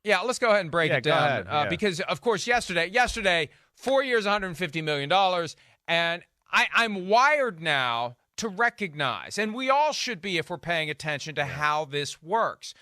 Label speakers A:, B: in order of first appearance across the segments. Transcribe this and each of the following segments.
A: Yeah, let's go ahead and break it
B: go
A: down.
B: ahead.
A: Because, of course, yesterday, 4 years, $150 million. And I'm wired now to recognize, and we all should be if we're paying attention to how this works,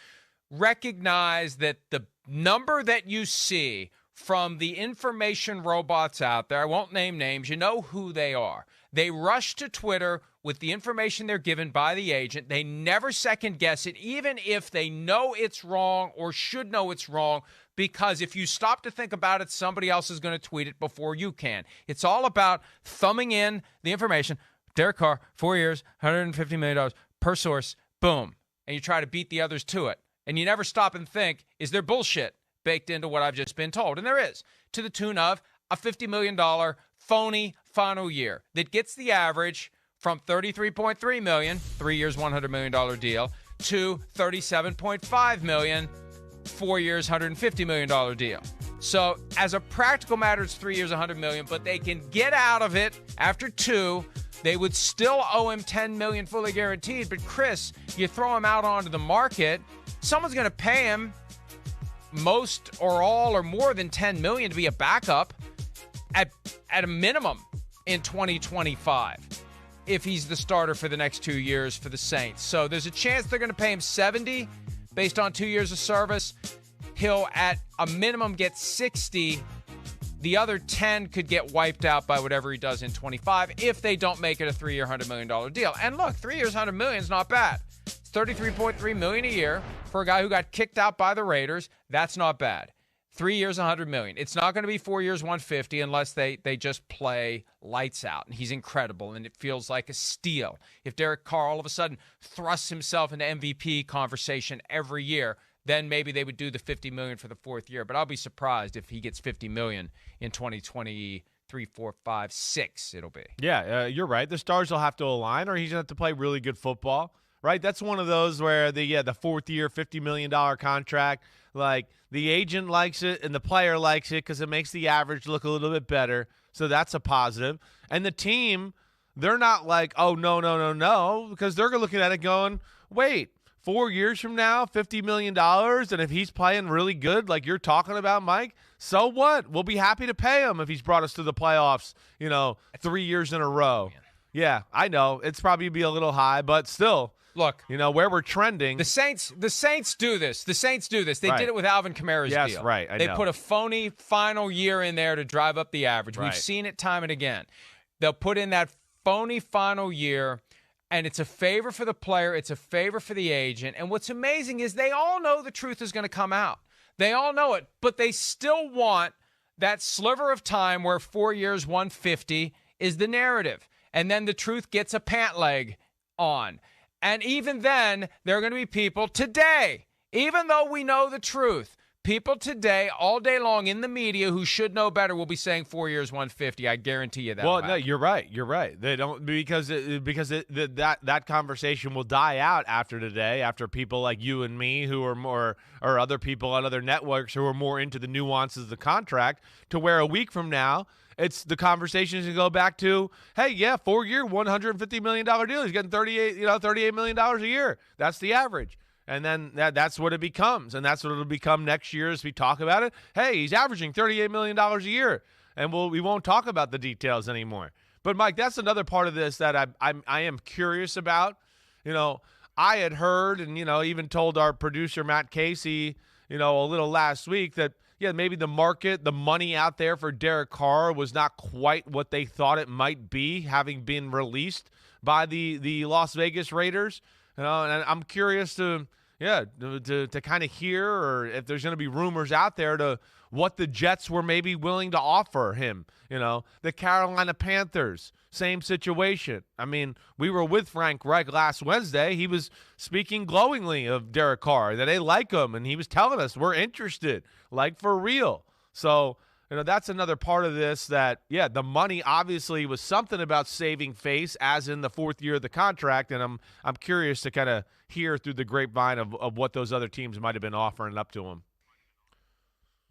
A: recognize that the number that you see from the information robots out there, I won't name names, you know who they are. They rush to Twitter with the information they're given by the agent. They never second guess it, even if they know it's wrong or should know it's wrong, because if you stop to think about it, somebody else is going to tweet it before you can. It's all about thumbing in the information. Derek Carr, 4 years, $150 million per source, boom. And you try to beat the others to it. And you never stop and think, is there bullshit baked into what I've just been told? And there is, to the tune of a $50 million phony final year that gets the average from $33.3 million, 3 years, $100 million deal, to $37.5 million, 4 years, $150 million deal. So as a practical matter, it's 3 years, $100 million, but they can get out of it after two. They would still owe him $10 million fully guaranteed. But Chris, you throw him out onto the market, someone's going to pay him most or all or more than $10 million to be a backup at a minimum in 2025 if he's the starter for the next 2 years for the Saints. So there's a chance they're going to pay him $70 based on 2 years of service. He'll at a minimum get 60. The other 10 could get wiped out by whatever he does in 25 if they don't make it a 3 year, $100 million deal. And look, 3 years, $100 million is not bad. It's $33.3 million a year for a guy who got kicked out by the Raiders. That's not bad. 3 years, $100 million. It's not going to be 4 years, $150 unless they just play lights out. And he's incredible, and it feels like a steal. If Derek Carr all of a sudden thrusts himself into MVP conversation every year, then maybe they would do the $50 million for the fourth year. But I'll be surprised if he gets $50 million in 2023, 4, 5, 6. It'll be.
B: Yeah, you're right. The stars will have to align, or he's going to have to play really good football. Right, that's one of those where the fourth year, $50 million contract, like the agent likes it and the player likes it because it makes the average look a little bit better. So that's a positive. And the team, they're not like, oh, no, because they're looking at it going, wait, 4 years from now, $50 million, and if he's playing really good like you're talking about, Mike, so what? We'll be happy to pay him if he's brought us to the playoffs, 3 years in a row. Yeah, I know. It's probably be a little high, but still.
A: Look,
B: where we're trending.
A: The Saints do this. They
B: right.
A: did it with Alvin Kamara's deal.
B: Yes, right.
A: They put a phony final year in there to drive up the average.
B: Right.
A: We've seen it time and again. They'll put in that phony final year, and it's a favor for the player. It's a favor for the agent. And what's amazing is they all know the truth is going to come out. They all know it, but they still want that sliver of time where 4 years, 150 is the narrative. And then the truth gets a pant leg on. And even then, there are going to be people today, even though we know the truth, people today, all day long in the media who should know better will be saying 4 years, 150. I guarantee you that.
B: Well, no, you're right. They don't because that conversation will die out after today, after people like you and me who are more, or other people on other networks who are more into the nuances of the contract, to where a week from now, it's the conversations to go back to, hey, yeah, 4 year, $150 million deal. He's getting $38 million a year. That's the average. And then that's what it becomes. And that's what it'll become next year as we talk about it. Hey, he's averaging $38 million a year. And we won't talk about the details anymore. But, Mike, that's another part of this that I am curious about. I had heard and, even told our producer, Matt Casey, a little last week that, yeah, maybe the market, the money out there for Derek Carr was not quite what they thought it might be, having been released by the Las Vegas Raiders. And I'm curious to kind of hear, or if there's going to be rumors out there to what the Jets were maybe willing to offer him. The Carolina Panthers, same situation. I mean, we were with Frank Reich last Wednesday. He was speaking glowingly of Derek Carr, that they like him, and he was telling us we're interested, like for real. So, that's another part of this that, yeah, the money obviously was something about saving face, as in the fourth year of the contract, and I'm curious to kind of hear through the grapevine of what those other teams might have been offering up to him.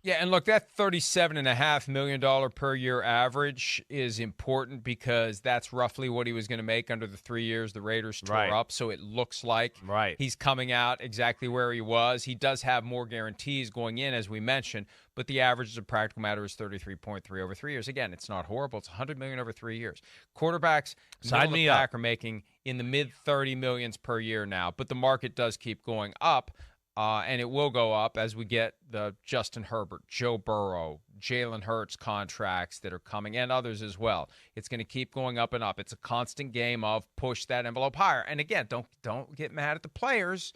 A: Yeah, and look, that $37.5 million per year average is important because that's roughly what he was going to make under the 3 years the Raiders tore up. So it looks like he's coming out exactly where he was. He does have more guarantees going in, as we mentioned, but the average as a practical matter is 33.3 over 3 years. Again, it's not horrible. It's $100 million over 3 years. Quarterbacks,
B: Sign me up,
A: are making in the mid 30 millions per year now, but the market does keep going up. And it will go up as we get the Justin Herbert, Joe Burrow, Jalen Hurts contracts that are coming, and others as well. It's going to keep going up and up. It's a constant game of push that envelope higher. And again, don't get mad at the players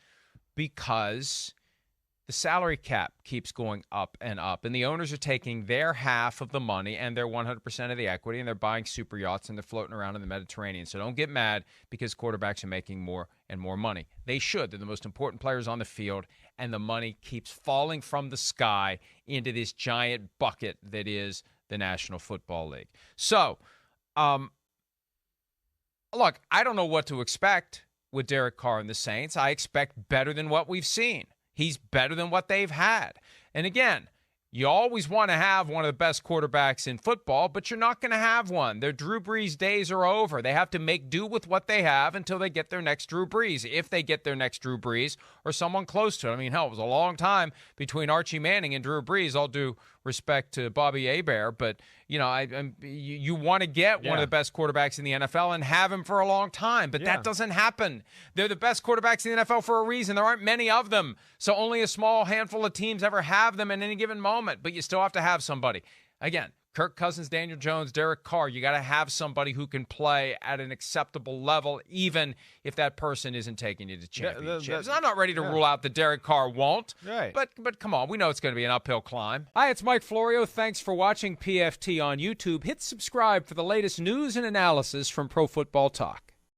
A: because the salary cap keeps going up and up, and the owners are taking their half of the money and their 100% of the equity, and they're buying super yachts, and they're floating around in the Mediterranean. So don't get mad because quarterbacks are making more and more money. They should. They're the most important players on the field, and the money keeps falling from the sky into this giant bucket that is the National Football League. So, look, I don't know what to expect with Derek Carr and the Saints. I expect better than what we've seen. He's better than what they've had. And again, you always want to have one of the best quarterbacks in football, but you're not going to have one. Their Drew Brees days are over. They have to make do with what they have until they get their next Drew Brees, if they get their next Drew Brees or someone close to it. I mean, hell, it was a long time between Archie Manning and Drew Brees, all due respect to Bobby Hebert, but you want to get one of the best quarterbacks in the NFL and have him for a long time, but that doesn't happen. They're the best quarterbacks in the NFL for a reason. There aren't many of them, so only a small handful of teams ever have them in any given moment, but you still have to have somebody. Again, Kirk Cousins, Daniel Jones, Derek Carr, you got to have somebody who can play at an acceptable level, even if that person isn't taking you to championships. I'm not ready to rule out that Derek Carr won't, but come on, we know it's going to be an uphill climb. Hi, it's Mike Florio. Thanks for watching PFT on YouTube. Hit subscribe for the latest news and analysis from Pro Football Talk.